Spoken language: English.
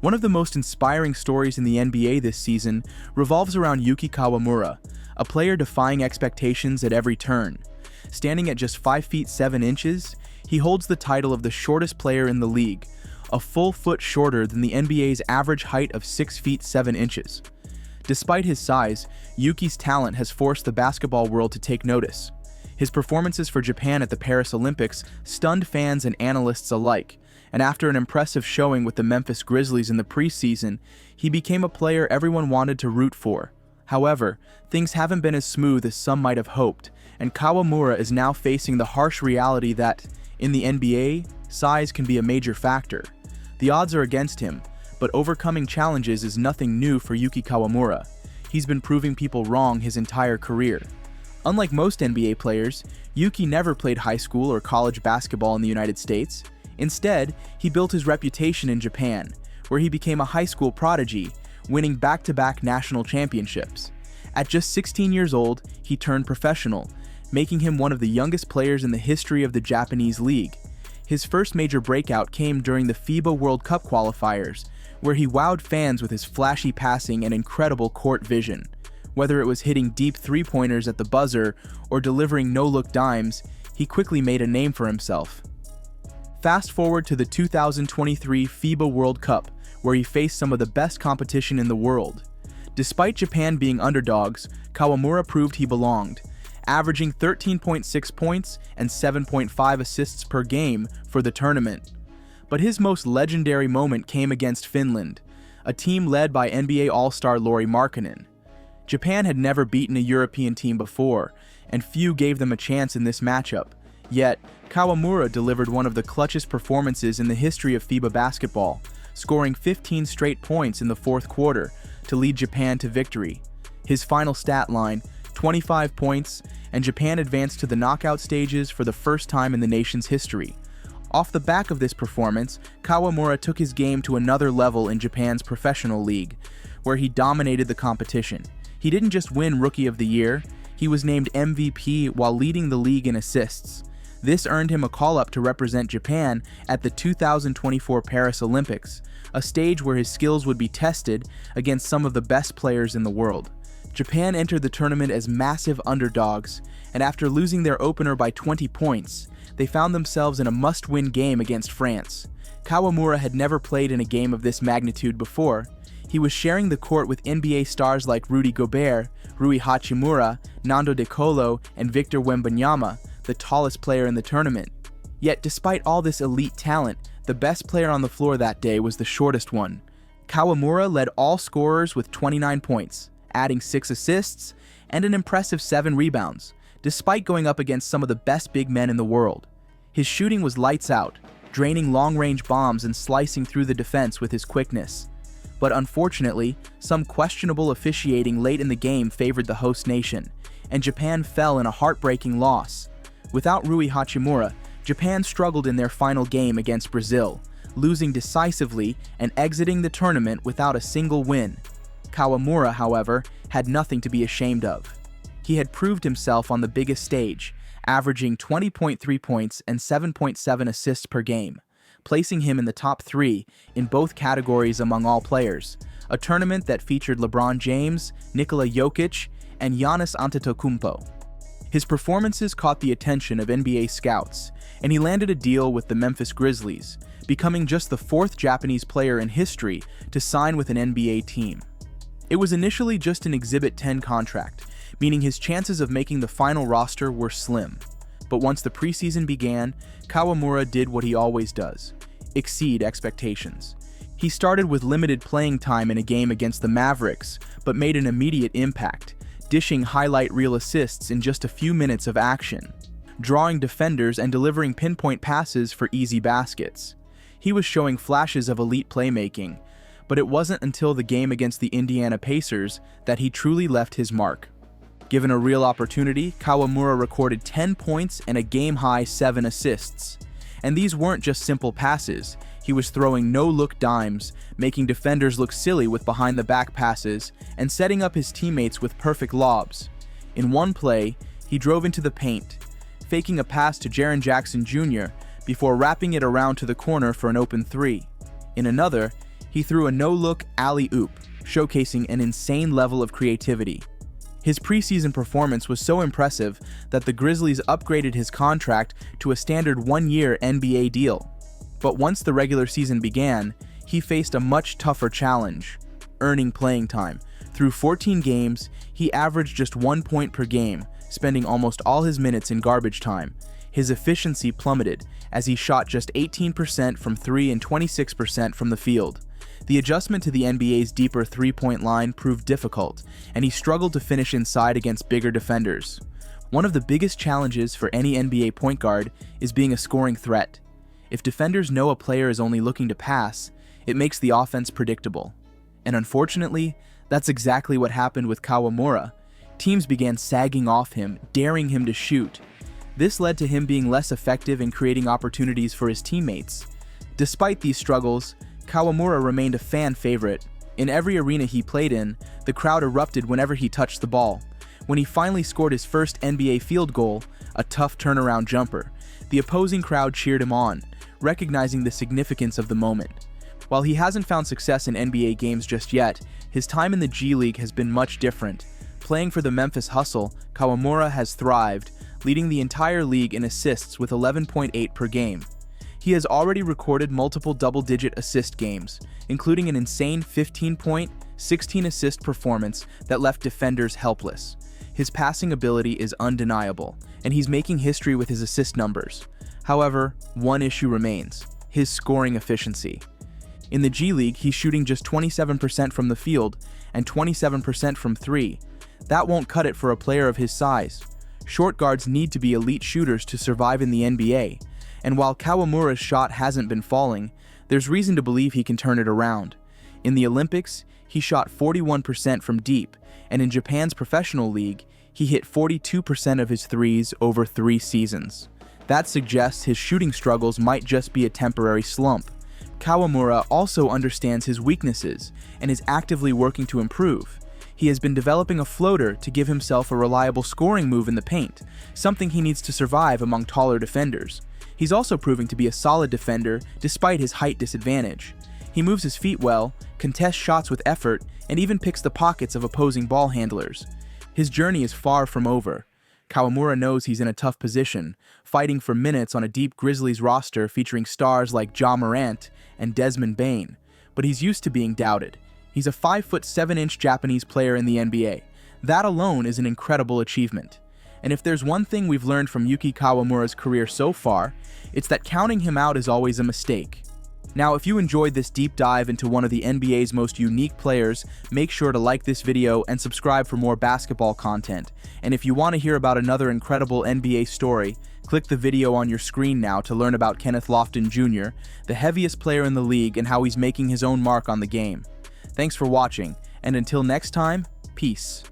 One of the most inspiring stories in the NBA this season revolves around Yuki Kawamura, a player defying expectations at every turn. Standing at just 5 feet 7 inches, he holds the title of the shortest player in the league, a full foot shorter than the NBA's average height of 6 feet 7 inches. Despite his size, Yuki's talent has forced the basketball world to take notice. His performances for Japan at the Paris Olympics stunned fans and analysts alike, and after an impressive showing with the Memphis Grizzlies in the preseason, he became a player everyone wanted to root for. However, things haven't been as smooth as some might have hoped, and Kawamura is now facing the harsh reality that, in the NBA, size can be a major factor. The odds are against him, but overcoming challenges is nothing new for Yuki Kawamura. He's been proving people wrong his entire career. Unlike most NBA players, Yuki never played high school or college basketball in the United States. Instead, he built his reputation in Japan, where he became a high school prodigy, winning back-to-back national championships. At just 16 years old, he turned professional, making him one of the youngest players in the history of the Japanese league. His first major breakout came during the FIBA World Cup qualifiers, where he wowed fans with his flashy passing and incredible court vision. Whether it was hitting deep three-pointers at the buzzer or delivering no-look dimes, he quickly made a name for himself. Fast forward to the 2023 FIBA World Cup, where he faced some of the best competition in the world. Despite Japan being underdogs, Kawamura proved he belonged, averaging 13.6 points and 7.5 assists per game for the tournament. But his most legendary moment came against Finland, a team led by NBA All-Star Lauri Markkanen. Japan had never beaten a European team before, and few gave them a chance in this matchup. Yet, Kawamura delivered one of the clutchest performances in the history of FIBA basketball, scoring 15 straight points in the fourth quarter to lead Japan to victory. His final stat line, 25 points, and Japan advanced to the knockout stages for the first time in the nation's history. Off the back of this performance, Kawamura took his game to another level in Japan's professional league, where he dominated the competition. He didn't just win Rookie of the Year, he was named MVP while leading the league in assists. This earned him a call-up to represent Japan at the 2024 Paris Olympics, a stage where his skills would be tested against some of the best players in the world. Japan entered the tournament as massive underdogs, and after losing their opener by 20 points, they found themselves in a must-win game against France. Kawamura had never played in a game of this magnitude before. He was sharing the court with NBA stars like Rudy Gobert, Rui Hachimura, Nando De Colo, and Victor Wembanyama, the tallest player in the tournament. Yet despite all this elite talent, the best player on the floor that day was the shortest one. Kawamura led all scorers with 29 points, adding 6 assists and an impressive 7 rebounds, despite going up against some of the best big men in the world. His shooting was lights out, draining long-range bombs and slicing through the defense with his quickness. But unfortunately, some questionable officiating late in the game favored the host nation, and Japan fell in a heartbreaking loss. Without Rui Hachimura, Japan struggled in their final game against Brazil, losing decisively and exiting the tournament without a single win. Kawamura, however, had nothing to be ashamed of. He had proved himself on the biggest stage, averaging 20.3 points and 7.7 assists per game, placing him in the top 3 in both categories among all players, a tournament that featured LeBron James, Nikola Jokic, and Giannis Antetokounmpo. His performances caught the attention of NBA scouts, and he landed a deal with the Memphis Grizzlies, becoming just the 4th Japanese player in history to sign with an NBA team. It was initially just an Exhibit 10 contract, meaning his chances of making the final roster were slim. But once the preseason began, Kawamura did what he always does: exceed expectations. He started with limited playing time in a game against the Mavericks, but made an immediate impact, dishing highlight reel assists in just a few minutes of action, drawing defenders and delivering pinpoint passes for easy baskets. He was showing flashes of elite playmaking, but it wasn't until the game against the Indiana Pacers that he truly left his mark. Given a real opportunity, Kawamura recorded 10 points and a game-high 7 assists. And these weren't just simple passes. He was throwing no-look dimes, making defenders look silly with behind-the-back passes, and setting up his teammates with perfect lobs. In one play, he drove into the paint, faking a pass to Jaren Jackson Jr. before wrapping it around to the corner for an open 3. In another, He threw a no-look alley-oop, showcasing an insane level of creativity. His preseason performance was so impressive that the Grizzlies upgraded his contract to a standard one-year NBA deal. But once the regular season began, he faced a much tougher challenge: earning playing time. Through 14 games, he averaged just 1 point per game, spending almost all his minutes in garbage time. His efficiency plummeted, as he shot just 18% from 3 and 26% from the field. The adjustment to the NBA's deeper three-point line proved difficult, and he struggled to finish inside against bigger defenders. One of the biggest challenges for any NBA point guard is being a scoring threat. If defenders know a player is only looking to pass, it makes the offense predictable. And unfortunately, that's exactly what happened with Kawamura. Teams began sagging off him, daring him to shoot. This led to him being less effective in creating opportunities for his teammates. Despite these struggles, Kawamura remained a fan favorite. In every arena he played in, the crowd erupted whenever he touched the ball. When he finally scored his first NBA field goal, a tough turnaround jumper, the opposing crowd cheered him on, recognizing the significance of the moment. While he hasn't found success in NBA games just yet, his time in the G League has been much different. Playing for the Memphis Hustle, Kawamura has thrived, leading the entire league in assists with 11.8 per game. He has already recorded multiple double-digit assist games, including an insane 15-point, 16-assist performance that left defenders helpless. His passing ability is undeniable, and he's making history with his assist numbers. However, one issue remains: his scoring efficiency. In the G League, he's shooting just 27% from the field and 27% from three. That won't cut it for a player of his size. Short guards need to be elite shooters to survive in the NBA, and while Kawamura's shot hasn't been falling, there's reason to believe he can turn it around. In the Olympics, he shot 41% from deep, and in Japan's professional league, he hit 42% of his threes over 3 seasons. That suggests his shooting struggles might just be a temporary slump. Kawamura also understands his weaknesses and is actively working to improve. He has been developing a floater to give himself a reliable scoring move in the paint, something he needs to survive among taller defenders. He's also proving to be a solid defender despite his height disadvantage. He moves his feet well, contests shots with effort, and even picks the pockets of opposing ball handlers. His journey is far from over. Kawamura knows he's in a tough position, fighting for minutes on a deep Grizzlies roster featuring stars like Ja Morant and Desmond Bane, but he's used to being doubted. He's a 5'7" Japanese player in the NBA. That alone is an incredible achievement. And if there's one thing we've learned from Yuki Kawamura's career so far, it's that counting him out is always a mistake. Now, if you enjoyed this deep dive into one of the NBA's most unique players, make sure to like this video and subscribe for more basketball content. And if you want to hear about another incredible NBA story, click the video on your screen now to learn about Kenneth Lofton Jr., the heaviest player in the league, and how he's making his own mark on the game. Thanks for watching, and until next time, peace.